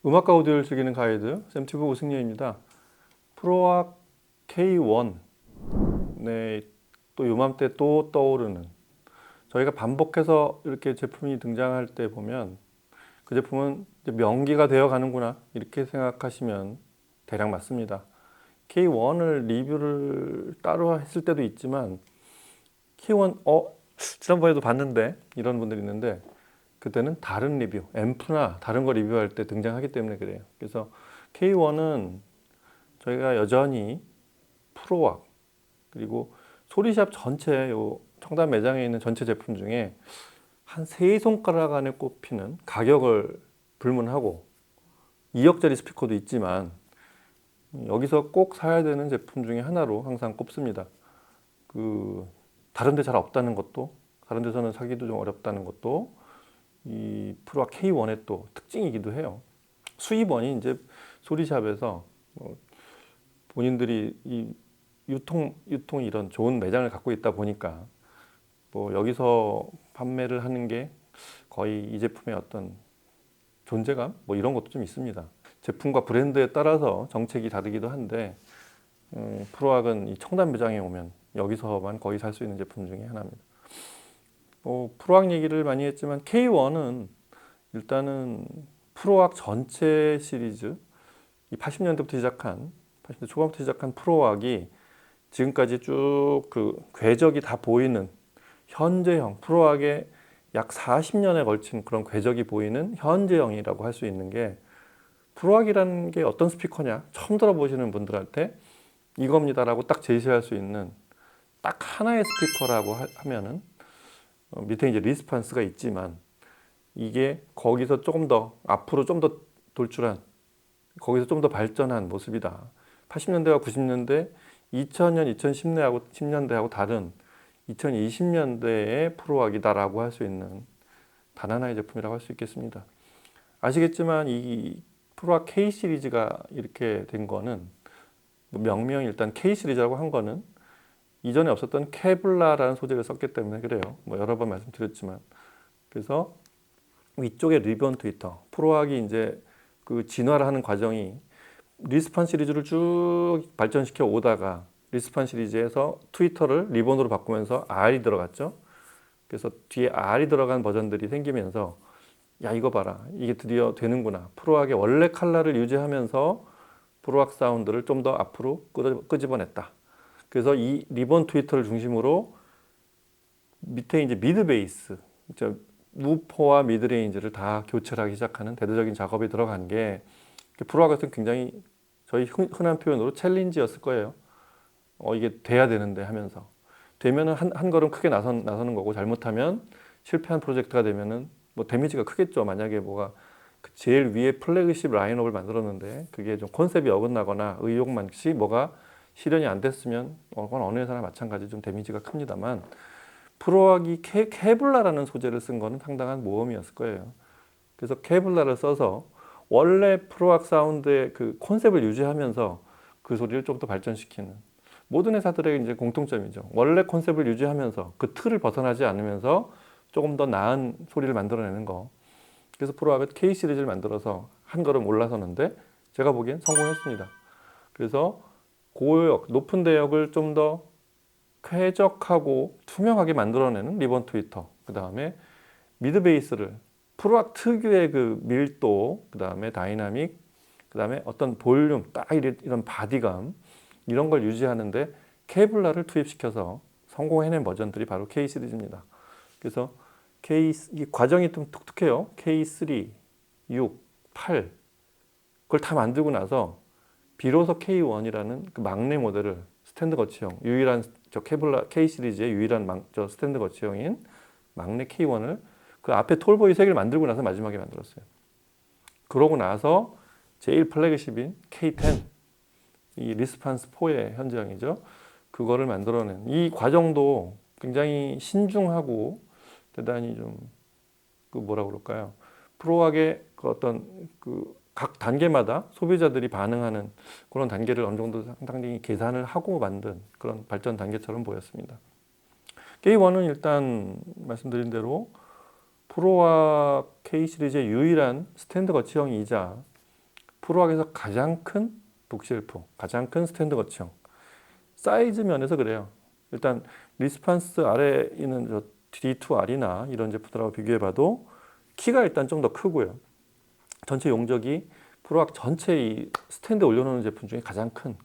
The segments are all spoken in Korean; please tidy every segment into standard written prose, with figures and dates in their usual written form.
음악과 오디오를 즐기는 가이드 샘튜브 오승려입니다. 프로악 K1 네, 또 요맘때 또 떠오르는 저희가 반복해서 이렇게 제품이 등장할 때 보면 그 제품은 이제 명기가 되어 가는구나 이렇게 생각하시면 대략 맞습니다. K1을 리뷰를 따로 했을 때도 있지만 K1 지난번에도 봤는데 이런 분들이 있는데 그때는 다른 리뷰, 앰프나 다른 거 리뷰할 때 등장하기 때문에 그래요. 그래서 K1은 저희가 여전히 프로왁 그리고 소리샵 전체 요 청담 매장에 있는 전체 제품 중에 한 세 손가락 안에 꼽히는 가격을 불문하고 2억짜리 스피커도 있지만 여기서 꼭 사야 되는 제품 중에 하나로 항상 꼽습니다. 그 다른 데 잘 없다는 것도 다른 데서는 사기도 좀 어렵다는 것도 이 프로와 K1의 또 특징이기도 해요. 수입원이 이제 소리샵에서 본인들이 이 유통 이런 좋은 매장을 갖고 있다 보니까 뭐 여기서 판매를 하는 게 거의 이 제품의 어떤 존재감 뭐 이런 것도 좀 있습니다. 제품과 브랜드에 따라서 정책이 다르기도 한데 프로악은 이 청담 매장에 오면 여기서만 거의 살 수 있는 제품 중에 하나입니다. 프로악 얘기를 많이 했지만 K1은 일단은 프로악 전체 시리즈 이 80년대부터 시작한 80년대 초반부터 시작한 프로악이 지금까지 쭉 그 궤적이 다 보이는 현재형 프로악의 약 40년에 걸친 그런 궤적이 보이는 현재형이라고 할 수 있는 게 프로악이라는 게 어떤 스피커냐 처음 들어보시는 분들한테 이겁니다라고 딱 제시할 수 있는 딱 하나의 스피커라고 하면은 밑에 이제 리스판스가 있지만 이게 거기서 조금 더 앞으로 좀 더 돌출한 거기서 좀 더 발전한 모습이다. 80년대와 90년대, 2000년, 2010년대하고 10년대하고 다른 2020년대의 프로악이다라고 할 수 있는 단 하나의 제품이라고 할 수 있겠습니다. 아시겠지만 이 프로악 K 시리즈가 이렇게 된 거는 명명이 일단 K 시리즈라고 한 거는 이전에 없었던 케블라라는 소재를 썼기 때문에 그래요. 뭐 여러 번 말씀드렸지만 그래서 위쪽에 리본 트위터 프로악이 이제 그 진화를 하는 과정이 리스판 시리즈를 쭉 발전시켜 오다가 리스판 시리즈에서 트위터를 리본으로 바꾸면서 R이 들어갔죠. 그래서 뒤에 R이 들어간 버전들이 생기면서 야 이거 봐라 이게 드디어 되는구나. 프로악의 원래 컬러를 유지하면서 프로악 사운드를 좀 더 앞으로 끄집어냈다. 그래서 이 리본 트위터를 중심으로 밑에 이제 미드 베이스, 우퍼와 미드 레인지를 다 교체를 하기 시작하는 대대적인 작업이 들어간 게 프로악 같은 굉장히 저희 흔한 표현으로 챌린지였을 거예요. 이게 돼야 되는데 하면서 되면은 한 걸음 크게 나서는 거고 잘못하면 실패한 프로젝트가 되면은 뭐 데미지가 크겠죠. 만약에 뭐가 그 제일 위에 플래그십 라인업을 만들었는데 그게 좀 컨셉이 어긋나거나 의욕만치 뭐가 실현이 안 됐으면 그건 어느 회사나 마찬가지 좀 데미지가 큽니다만 프로악이 케블라라는 소재를 쓴 거는 상당한 모험이었을 거예요. 그래서 케블라를 써서 원래 프로악 사운드의 그 콘셉트를 유지하면서 그 소리를 좀 더 발전시키는 모든 회사들의 이제 공통점이죠. 원래 콘셉트를 유지하면서 그 틀을 벗어나지 않으면서 조금 더 나은 소리를 만들어내는 거. 그래서 프로악은 K 시리즈를 만들어서 한 걸음 올라서는데 제가 보기엔 성공했습니다. 그래서 고역, 높은 대역을 좀 더 쾌적하고 투명하게 만들어내는 리본 트위터. 그 다음에 미드 베이스를 프로악 특유의 그 밀도, 그 다음에 다이나믹, 그 다음에 어떤 볼륨, 딱 이런 바디감 이런 걸 유지하는데 케블라를 투입시켜서 성공해낸 버전들이 바로 K 시리즈입니다. 그래서 이 과정이 좀 독특해요. K3, 6, 8 그걸 다 만들고 나서 비로소 K1이라는 그 막내 모델을 스탠드 거치형 유일한 저 케블라 K 시리즈의 유일한 저 스탠드 거치형인 막내 K1을 그 앞에 톨보이 3개를 만들고 나서 마지막에 만들었어요. 그러고 나서 제일 플래그십인 K10 이 리스판스 4의 현재형이죠. 그거를 만들어낸 이 과정도 굉장히 신중하고 대단히 좀 그 뭐라 그럴까요? 프로하게 그 어떤 그 각 단계마다 소비자들이 반응하는 그런 단계를 어느 정도 상당히 계산을 하고 만든 그런 발전 단계처럼 보였습니다. K1은 일단 말씀드린 대로 프로와 K 시리즈의 유일한 스탠드 거치형이자 프로학에서 가장 큰 북쉘프, 가장 큰 스탠드 거치형. 사이즈 면에서 그래요. 일단 리스판스 아래에 있는 저 D2R이나 이런 제품들하고 비교해봐도 키가 일단 좀 더 크고요. 전체 용적이 프로학 전체 이 스탠드에 올려놓는 제품 중에 가장 큰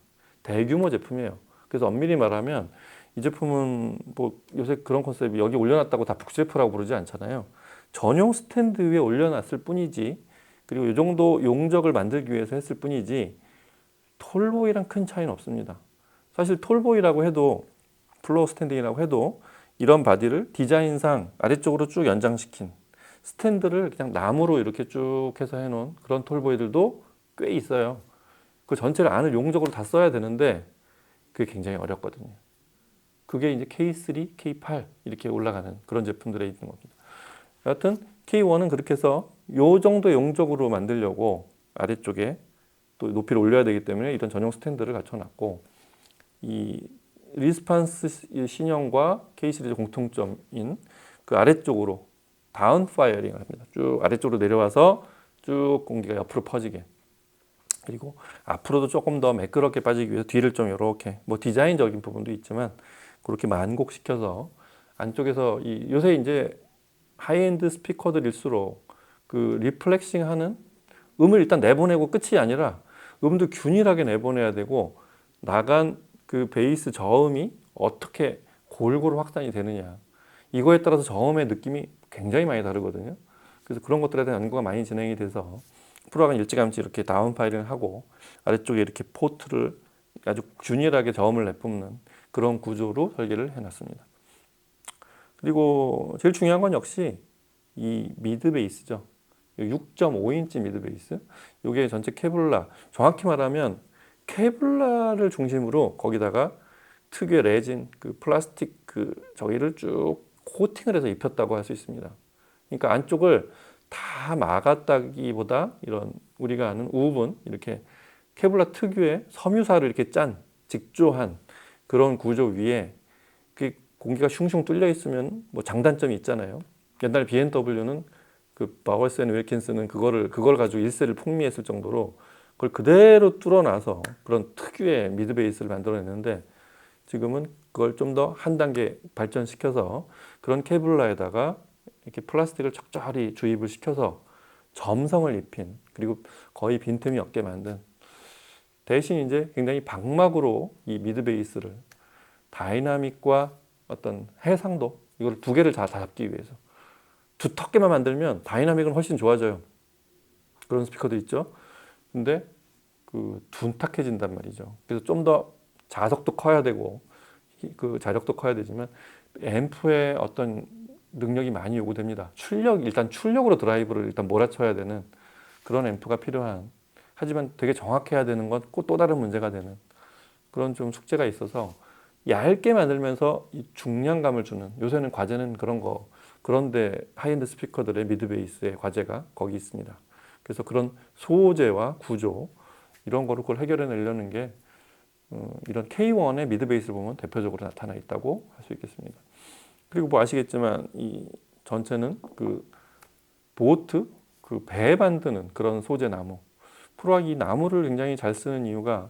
대규모 제품이에요. 그래서 엄밀히 말하면 이 제품은 뭐 요새 그런 컨셉이 여기 올려놨다고 다 북쉘프라고 부르지 않잖아요. 전용 스탠드 위에 올려놨을 뿐이지, 그리고 이 정도 용적을 만들기 위해서 했을 뿐이지 톨보이랑 큰 차이는 없습니다. 사실 톨보이라고 해도, 플로어 스탠딩이라고 해도 이런 바디를 디자인상 아래쪽으로 쭉 연장시킨 스탠드를 그냥 나무로 이렇게 쭉 해서 해놓은 그런 톨보이들도 꽤 있어요. 그 전체를 안을 용적으로 다 써야 되는데 그게 굉장히 어렵거든요. 그게 이제 K3, K8 이렇게 올라가는 그런 제품들에 있는 겁니다. 여하튼 K1은 그렇게 해서 요 정도 용적으로 만들려고 아래쪽에 또 높이를 올려야 되기 때문에 이런 전용 스탠드를 갖춰놨고, 이 리스판스 신형과 K 시리즈 공통점인 그 아래쪽으로 다운 파이어링을 합니다. 쭉 아래쪽으로 내려와서 쭉 공기가 옆으로 퍼지게, 그리고 앞으로도 조금 더 매끄럽게 빠지기 위해서 뒤를 좀 이렇게 뭐 디자인적인 부분도 있지만 그렇게 만곡시켜서 안쪽에서 이 요새 이제 하이엔드 스피커들일수록 그 리플렉싱하는 음을 일단 내보내고 끝이 아니라 음도 균일하게 내보내야 되고, 나간 그 베이스 저음이 어떻게 골고루 확산이 되느냐, 이거에 따라서 저음의 느낌이 굉장히 많이 다르거든요. 그래서 그런 것들에 대한 연구가 많이 진행이 돼서 프로학은 일찌감치 이렇게 다운 파일을 하고 아래쪽에 이렇게 포트를 아주 균일하게 저음을 내뿜는 그런 구조로 설계를 해놨습니다. 그리고 제일 중요한 건 역시 이 미드 베이스죠. 6.5인치 미드 베이스. 이게 전체 케블라, 정확히 말하면 케블라를 중심으로 거기다가 특유의 레진, 그 플라스틱 그 저기를 쭉 코팅을 해서 입혔다고 할 수 있습니다. 그러니까 안쪽을 다 막았다기보다 이런 우리가 아는 우분, 이렇게 케블라 특유의 섬유사를 이렇게 짠 직조한 그런 구조 위에 그 공기가 슝슝 뚫려 있으면 뭐 장단점이 있잖아요. 옛날 BMW는 그 바우어스 앤 윌킨스는 그걸 가지고 일세를 풍미했을 정도로 그걸 그대로 뚫어놔서 그런 특유의 미드 베이스를 만들어냈는데, 지금은 그걸 좀 더 한 단계 발전시켜서 그런 케블라에다가 이렇게 플라스틱을 적절히 주입을 시켜서 점성을 입힌, 그리고 거의 빈틈이 없게 만든, 대신 이제 굉장히 방막으로 이 미드 베이스를 다이나믹과 어떤 해상도, 이걸 두 개를 다 잡기 위해서 두텁게만 만들면 다이나믹은 훨씬 좋아져요. 그런 스피커도 있죠. 근데 그 둔탁해진단 말이죠. 그래서 좀 더 자석도 커야 되고 그 자력도 커야 되지만 앰프의 어떤 능력이 많이 요구됩니다. 일단 출력으로 드라이브를 일단 몰아쳐야 되는 그런 앰프가 필요한, 하지만 되게 정확해야 되는 건 또 다른 문제가 되는 그런 좀 숙제가 있어서 얇게 만들면서 이 중량감을 주는, 요새는 과제는 그런 거, 그런데 하이엔드 스피커들의 미드 베이스의 과제가 거기 있습니다. 그래서 그런 소재와 구조 이런 거를 그걸 해결해 내려는 게 이런 K1의 미드 베이스를 보면 대표적으로 나타나 있다고 할 수 있겠습니다. 그리고 뭐 아시겠지만 이 전체는 그 보트, 그 배 만드는 그런 소재 나무, 프로학이 나무를 굉장히 잘 쓰는 이유가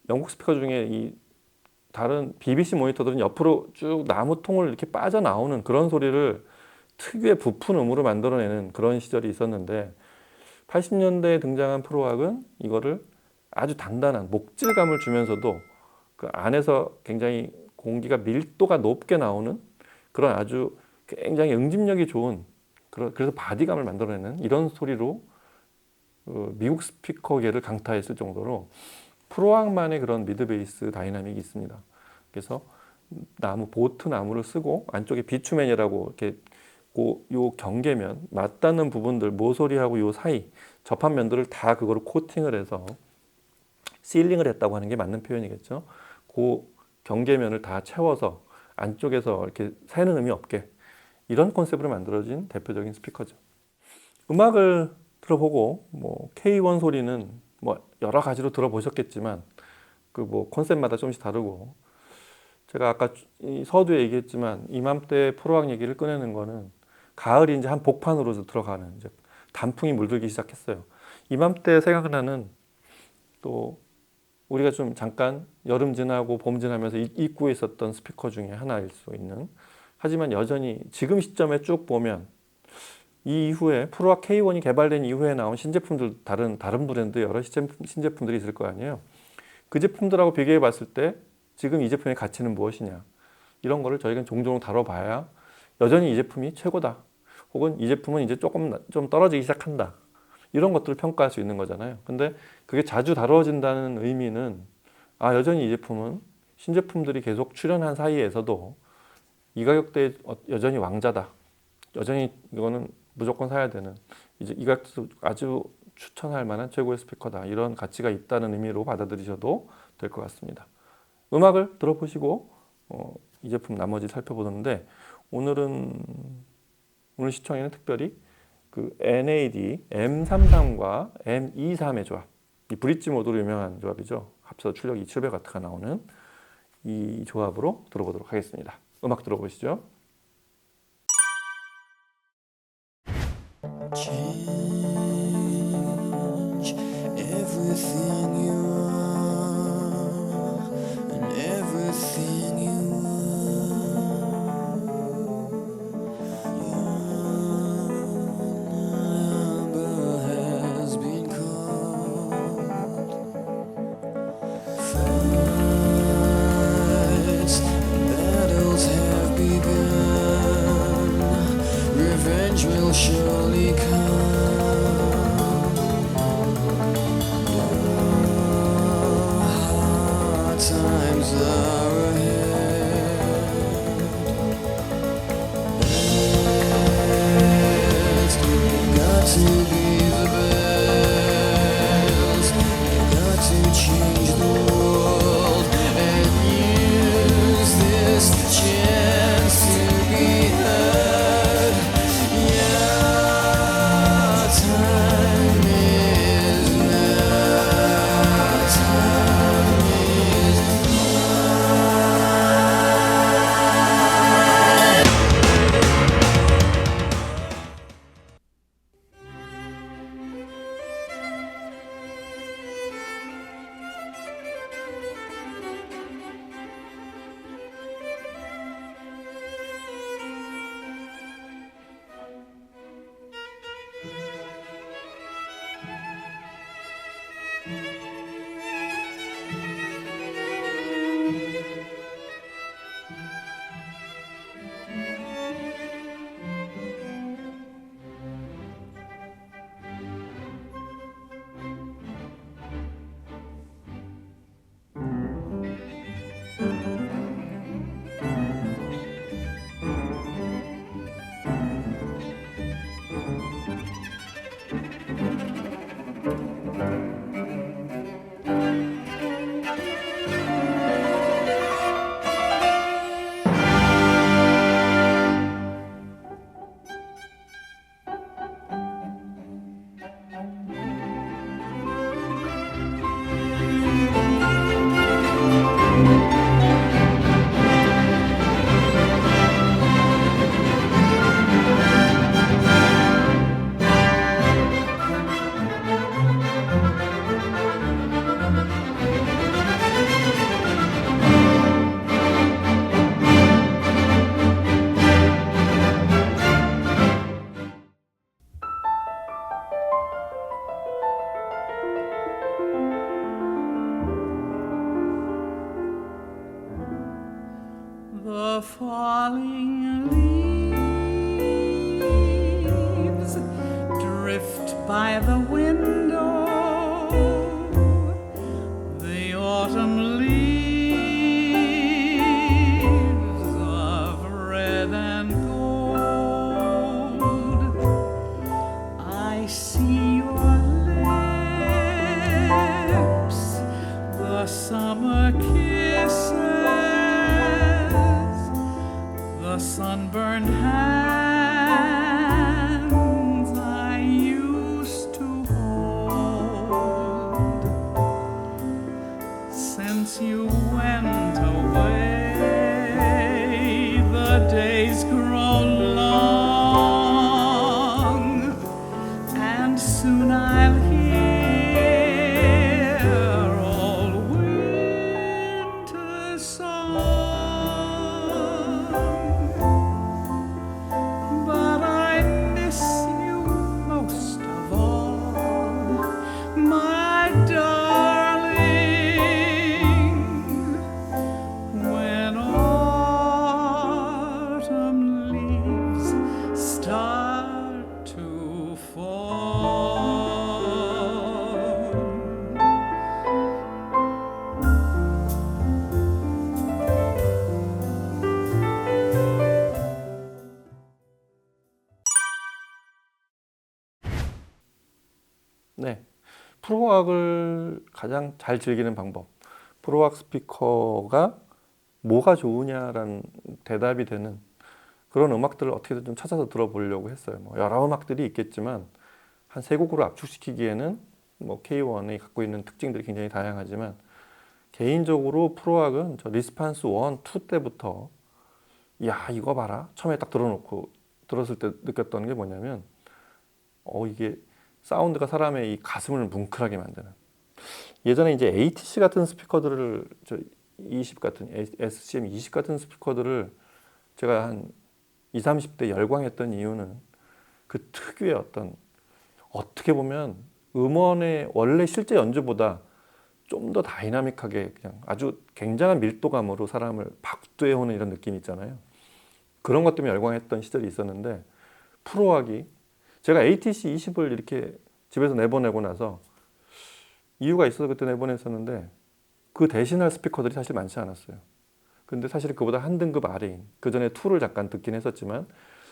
영국 스피커 중에 이 다른 BBC 모니터들은 옆으로 쭉 나무통을 이렇게 빠져나오는 그런 소리를 특유의 부푼 음으로 만들어내는 그런 시절이 있었는데, 80년대에 등장한 프로학은 이거를 아주 단단한 목질감을 주면서도 그 안에서 굉장히 공기가 밀도가 높게 나오는 그런 아주 굉장히 응집력이 좋은, 그래서 바디감을 만들어내는 이런 소리로 미국 스피커계를 강타했을 정도로 프로학만의 그런 미드 베이스 다이나믹이 있습니다. 그래서 보트 나무를 쓰고 안쪽에 비투맨이라고 이렇게 요 경계면 맞닿는 부분들, 모서리하고 요 사이 접합면들을 다 그거로 코팅을 해서 실링을 했다고 하는 게 맞는 표현이겠죠. 그 경계면을 다 채워서 안쪽에서 이렇게 새는 음이 없게, 이런 컨셉으로 만들어진 대표적인 스피커죠. 음악을 들어보고 뭐 K1 소리는 뭐 여러 가지로 들어보셨겠지만 그 뭐 컨셉마다 조금씩 다르고, 제가 아까 이 서두에 얘기했지만 이맘때 프로학 얘기를 꺼내는 거는 가을이 이제 한 복판으로 들어가는, 이제 단풍이 물들기 시작했어요. 이맘때 생각나는 또 우리가 좀 잠깐 여름 지나고 봄 지나면서 입고에 있었던 스피커 중에 하나일 수 있는, 하지만 여전히 지금 시점에 쭉 보면 이 이후에 프로와 K1이 개발된 이후에 나온 신제품들, 다른 브랜드 여러 신제품들이 있을 거 아니에요. 그 제품들하고 비교해 봤을 때 지금 이 제품의 가치는 무엇이냐, 이런 거를 저희가 종종 다뤄봐야 여전히 이 제품이 최고다, 혹은 이 제품은 이제 조금 좀 떨어지기 시작한다, 이런 것들을 평가할 수 있는 거잖아요. 근데 그게 자주 다뤄진다는 의미는 여전히 이 제품은 신제품들이 계속 출현한 사이에서도 이 가격대에 여전히 왕자다, 여전히 이거는 무조건 사야 되는, 이제 이 가격도 아주 추천할 만한 최고의 스피커다, 이런 가치가 있다는 의미로 받아들이셔도 될 것 같습니다. 음악을 들어보시고 이 제품 나머지 살펴보는데, 오늘 시청에는 특별히 그 NAD M33과 M23의 조합, 이 브릿지 모드로 유명한 조합이죠. 합쳐서 출력이 700W가 나오는 이 조합으로 들어보도록 하겠습니다. 음악 들어보시죠. Change everything you are and everything you are. Your number has been called. Fights and battles have begun. Revenge will surely come. Hard times are ahead. Best, you've got to be the best. You've got to change the world and use this chance to be heard. Yeah, time is now. Time is the falling leaves drift by the window. The autumn leaves of red and gold. I see your lips, the summer kisses, the sunburned hands I used to hold. Since you went away, the days grow long, and soon I'll hear 네, 프로악을 가장 잘 즐기는 방법. 프로악 스피커가 뭐가 좋으냐라는 대답이 되는 그런 음악들을 어떻게든 좀 찾아서 들어보려고 했어요. 뭐 여러 음악들이 있겠지만 한 세 곡으로 압축시키기에는 뭐 K1이 갖고 있는 특징들이 굉장히 다양하지만 개인적으로 프로악은 저 리스판스 1, 2 때부터 야 이거 봐라 처음에 딱 들어놓고 들었을 때 느꼈던 게 뭐냐면 이게 사운드가 사람의 이 가슴을 뭉클하게 만드는 예전에 이제 ATC 같은 스피커들을 저 20 같은 SCM 20 같은 스피커들을 제가 한 20, 30대 열광했던 이유는 그 특유의 어떻게 보면 음원의 원래 실제 연주보다 좀 더 다이나믹하게 그냥 아주 굉장한 밀도감으로 사람을 박두해오는 이런 느낌 있잖아요. 그런 것 때문에 열광했던 시절이 있었는데 프로악이 제가 ATC 20을 이렇게 집에서 내보내고 나서 이유가 있어서 그때 내보냈었는데 그 대신할 스피커들이 사실 많지 않았어요. 근데 사실 그보다 한 등급 아래인 그 전에 2를 잠깐 듣긴 했었지만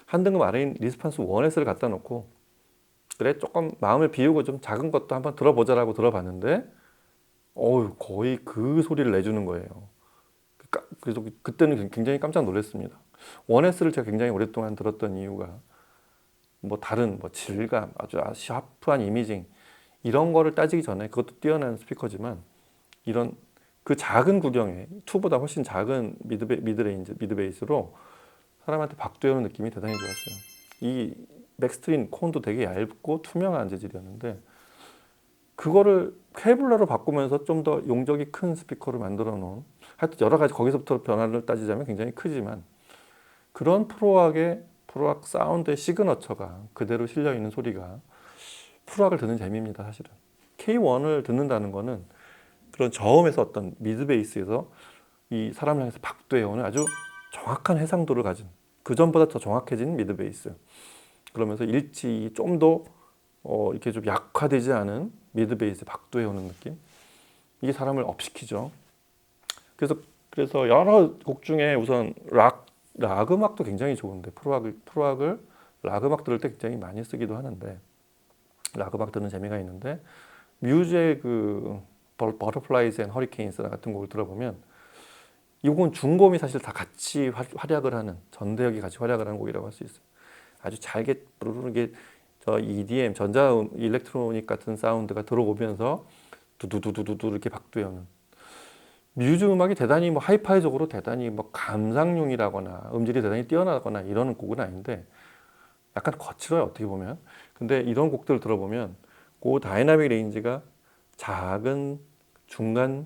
한 등급 아래인 리스판스 1S를 갖다 놓고 그래 조금 마음을 비우고 좀 작은 것도 한번 들어보자라고 들어봤는데 거의 그 소리를 내주는 거예요. 그래서 그때는 굉장히 깜짝 놀랐습니다. 1S를 제가 굉장히 오랫동안 들었던 이유가 뭐 다른 뭐 질감 아주 샤프한 이미징 이런 거를 따지기 전에 그것도 뛰어난 스피커지만 이런 그 작은 구경에 2보다 훨씬 작은 미드레인지 미드베이스로 사람한테 박두해오는 느낌이 대단히 좋았어요. 이 맥스트린 콘도 되게 얇고 투명한 재질이었는데 그거를 케블러로 바꾸면서 좀 더 용적이 큰 스피커를 만들어 놓은 하여튼 여러 가지 거기서부터 변화를 따지자면 굉장히 크지만 그런 프로악 사운드의 시그너처가 그대로 실려 있는 소리가 프로악을 듣는 재미입니다. 사실은 K1을 듣는다는 거는 그런 저음에서 어떤 미드베이스에서 이 사람을 향해서 박두해오는 아주 정확한 해상도를 가진 그 전보다 더 정확해진 미드베이스 그러면서 일치 좀 더 이렇게 좀 약화되지 않은 미드베이스 박두해오는 느낌 이게 사람을 업시키죠. 그래서 여러 곡 중에 우선 락 음악도 굉장히 좋은데 프로악을 락 음악 들을 때 굉장히 많이 쓰기도 하는데 락 음악 듣는 재미가 있는데 뮤즈의 그 버터플라이즈 앤 허리케인스 같은 곡을 들어보면 이 곡은 중고음이 사실 다 같이 활약을 하는 전대역이 같이 활약을 하는 곡이라고 할 수 있어요. 아주 잘게 부르르게 저 EDM 전자음 일렉트로닉 같은 사운드가 들어오면서 두두두두두 이렇게 박두해오는 뮤즈 음악이 대단히 뭐 하이파이적으로 대단히 뭐 감상용이라거나 음질이 대단히 뛰어나거나 이런 곡은 아닌데 약간 거칠어요 어떻게 보면. 근데 이런 곡들을 들어보면 그 다이나믹 레인지가 작은 중간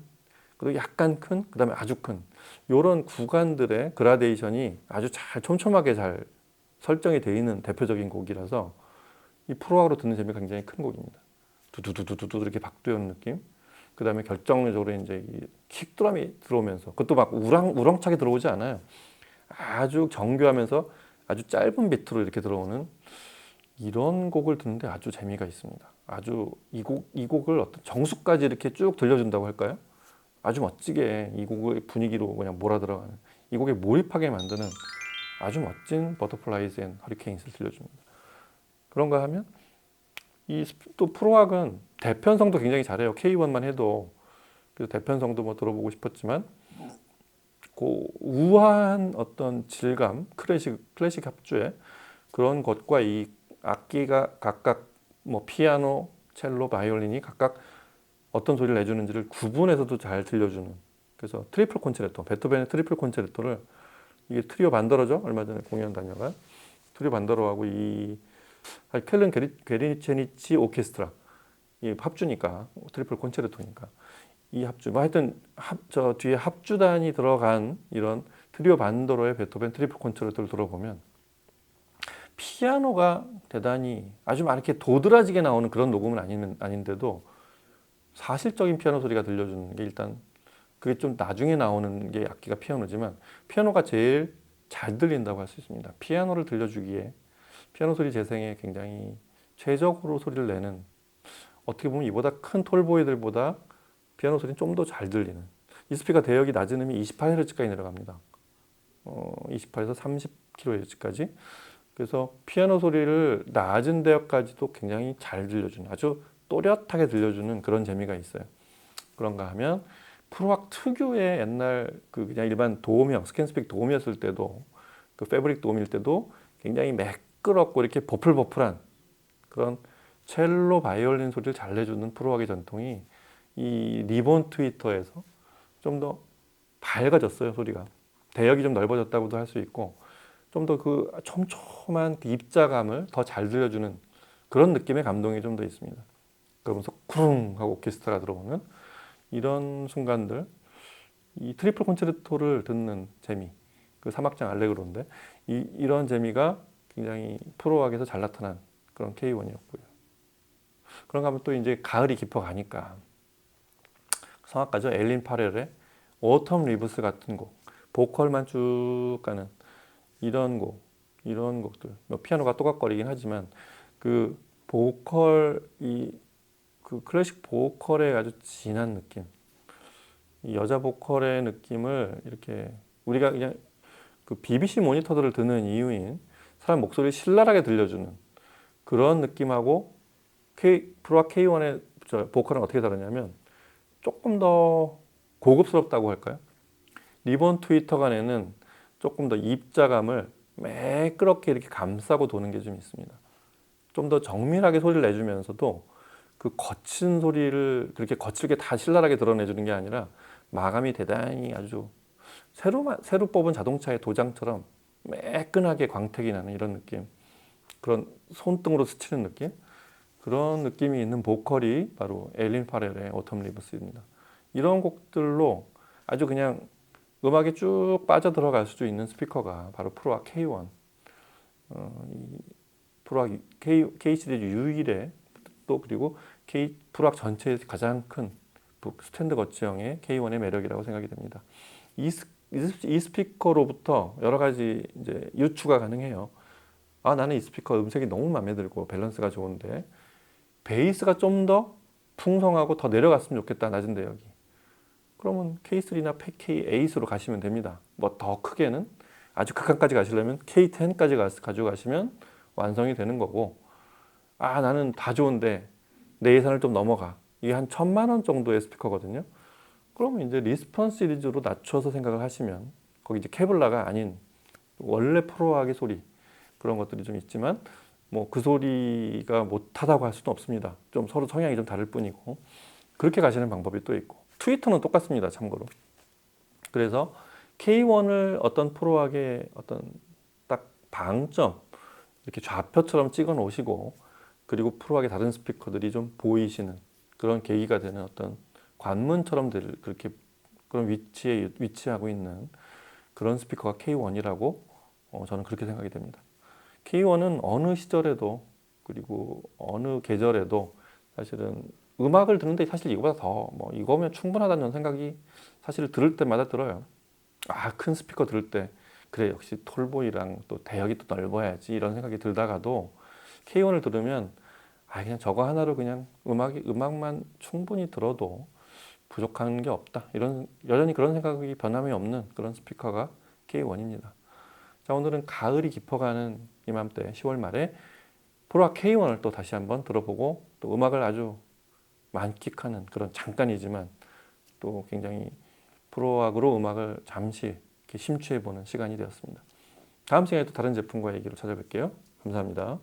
그리고 약간 큰 그다음에 아주 큰 이런 구간들의 그라데이션이 아주 잘 촘촘하게 잘 설정이 되어 있는 대표적인 곡이라서 이 프로악으로 듣는 재미가 굉장히 큰 곡입니다. 두두두두두 이렇게 박두여는 느낌. 그 다음에 결정적으로 이제 이 킥드럼이 들어오면서 그것도 막 우렁차게 들어오지 않아요. 아주 정교하면서 아주 짧은 비트로 이렇게 들어오는 이런 곡을 듣는데 아주 재미가 있습니다. 아주 이 곡을 어떤 정수까지 이렇게 쭉 들려준다고 할까요? 아주 멋지게 이 곡의 분위기로 그냥 몰아 들어가는 이 곡에 몰입하게 만드는 아주 멋진 버터플라이즈 앤 허리케인스를 들려줍니다. 그런가 하면 또 프로악은 대편성도 굉장히 잘해요. K1만 해도 그래서 대편성도 뭐 들어보고 싶었지만 그 우아한 어떤 질감, 클래식 합주의 그런 것과 이 악기가 각각 뭐 피아노, 첼로, 바이올린이 각각 어떤 소리를 내주는지를 구분해서도 잘 들려주는 그래서 트리플 콘체르토, 베토벤의 트리플 콘체르토를 이게 트리오 반더러죠. 얼마 전에 공연 다녀간 트리오 반더러하고 이 켈른 게리체니치 오케스트라 이 합주니까 트리플 콘체르토니까 이 합주 뭐 하여튼 저 뒤에 합주단이 들어간 이런 트리오 반더러의 베토벤 트리플 콘체르토를 들어보면 피아노가 대단히 아주 막 이렇게 도드라지게 나오는 그런 녹음은 아닌데도 사실적인 피아노 소리가 들려주는 게 일단 그게 좀 나중에 나오는 게 악기가 피아노지만 피아노가 제일 잘 들린다고 할 수 있습니다. 피아노를 들려주기에 피아노 소리 재생에 굉장히 최적으로 소리를 내는 어떻게 보면 이보다 큰 톨보이들보다 피아노 소리는 좀 더 잘 들리는 이 스피커 대역이 낮은 음이 28Hz까지 내려갑니다. 28에서 30kHz까지 그래서 피아노 소리를 낮은 대역까지도 굉장히 잘 들려주는 아주 또렷하게 들려주는 그런 재미가 있어요. 그런가 하면 프로악 특유의 옛날 그 그냥 일반 도우미형, 스캔스픽 도우미였을 때도 그 패브릭 도우미일 때도 굉장히 매끄럽고 이렇게 버플버플한 그런 첼로 바이올린 소리를 잘 내주는 프로악의 전통이 이 리본 트위터에서 좀 더 밝아졌어요. 소리가 대역이 좀 넓어졌다고도 할 수 있고 좀 더 그 촘촘한 그 입자감을 더 잘 들려주는 그런 느낌의 감동이 좀 더 있습니다. 그러면서 쿠릉 하고 오케스트라가 들어오는 이런 순간들, 이 트리플 콘체르토를 듣는 재미, 그 3악장 알레그로인데 이런 재미가 굉장히 프로악에서 잘 나타난 그런 K1이었고요. 그런가 하면 또 이제 가을이 깊어가니까 성악가죠. 엘린 파렐의 오텀 리브스 같은 곡, 보컬만 쭉 가는 이런 곡들, 뭐 피아노가 또각거리긴 하지만 그 보컬 그 클래식 보컬의 아주 진한 느낌, 이 여자 보컬의 느낌을 이렇게 우리가 그냥 그 BBC 모니터들을 듣는 이유인 사람 목소리를 신랄하게 들려주는 그런 느낌하고 프로악 K1의 보컬은 어떻게 다르냐면 조금 더 고급스럽다고 할까요? 리본 트위터가 내는 조금 더 입자감을 매끄럽게 이렇게 감싸고 도는 게 좀 있습니다. 좀 더 정밀하게 소리를 내주면서도 그 거친 소리를 그렇게 거칠게 다 신랄하게 드러내주는 게 아니라 마감이 대단히 아주 새로 뽑은 자동차의 도장처럼 매끈하게 광택이 나는 이런 느낌, 그런 손등으로 스치는 느낌, 그런 느낌이 있는 보컬이 바로 엘린 파렐의 오텀 리브스입니다. 이런 곡들로 아주 그냥 음악에 쭉 빠져들어갈 수 있는 스피커가 바로 프로악 K1, 이 프로악 K 시리즈 유일의 또 그리고 프로악 전체의 가장 큰 스탠드 거치형의 K1의 매력이라고 생각이 됩니다. 이 스피커로부터 여러 가지 이제 유추가 가능해요. 아, 나는 이 스피커 음색이 너무 마음에 들고 밸런스가 좋은데 베이스가 좀 더 풍성하고 더 내려갔으면 좋겠다, 낮은 대역이. 그러면 K3나 K8으로 가시면 됩니다. 뭐 더 크게는 아주 극한까지 가시려면 K10까지 가져가시면 완성이 되는 거고, 아, 나는 다 좋은데 내 예산을 좀 넘어가. 이게 한 1,000만 원 정도의 스피커거든요. 그러면 이제 리스폰 시리즈로 낮춰서 생각을 하시면 거기 이제 케블라가 아닌 원래 프로악의 소리, 그런 것들이 좀 있지만 뭐 그 소리가 못하다고 할 수는 없습니다. 좀 서로 성향이 좀 다를 뿐이고, 그렇게 가시는 방법이 또 있고, 트위터는 똑같습니다. 참고로. 그래서 K1을 어떤 프로악의 어떤 딱 방점 이렇게 좌표처럼 찍어 놓으시고, 그리고 프로악의 다른 스피커들이 좀 보이시는 그런 계기가 되는 어떤 관문처럼 그렇게 그런 위치에 위치하고 있는 그런 스피커가 K1이라고 저는 그렇게 생각이 됩니다. K1은 어느 시절에도 그리고 어느 계절에도 사실은 음악을 듣는데 사실 이거보다 더 뭐 이거면 충분하다는 생각이 사실 들을 때마다 들어요. 아, 큰 스피커 들을 때 그래, 역시 톨보이랑 또 대역이 또 넓어야지 이런 생각이 들다가도 K1을 들으면 아, 그냥 저거 하나로 그냥 음악만 충분히 들어도 부족한 게 없다, 이런 여전히 그런 생각이 변함이 없는 그런 스피커가 K1입니다. 자, 오늘은 가을이 깊어가는 이맘때 10월 말에 프로악 K1을 또 다시 한번 들어보고 또 음악을 아주 만끽하는 그런, 잠깐이지만 또 굉장히 프로악으로 음악을 잠시 이렇게 심취해보는 시간이 되었습니다. 다음 시간에 또 다른 제품과 얘기로 찾아뵐게요. 감사합니다.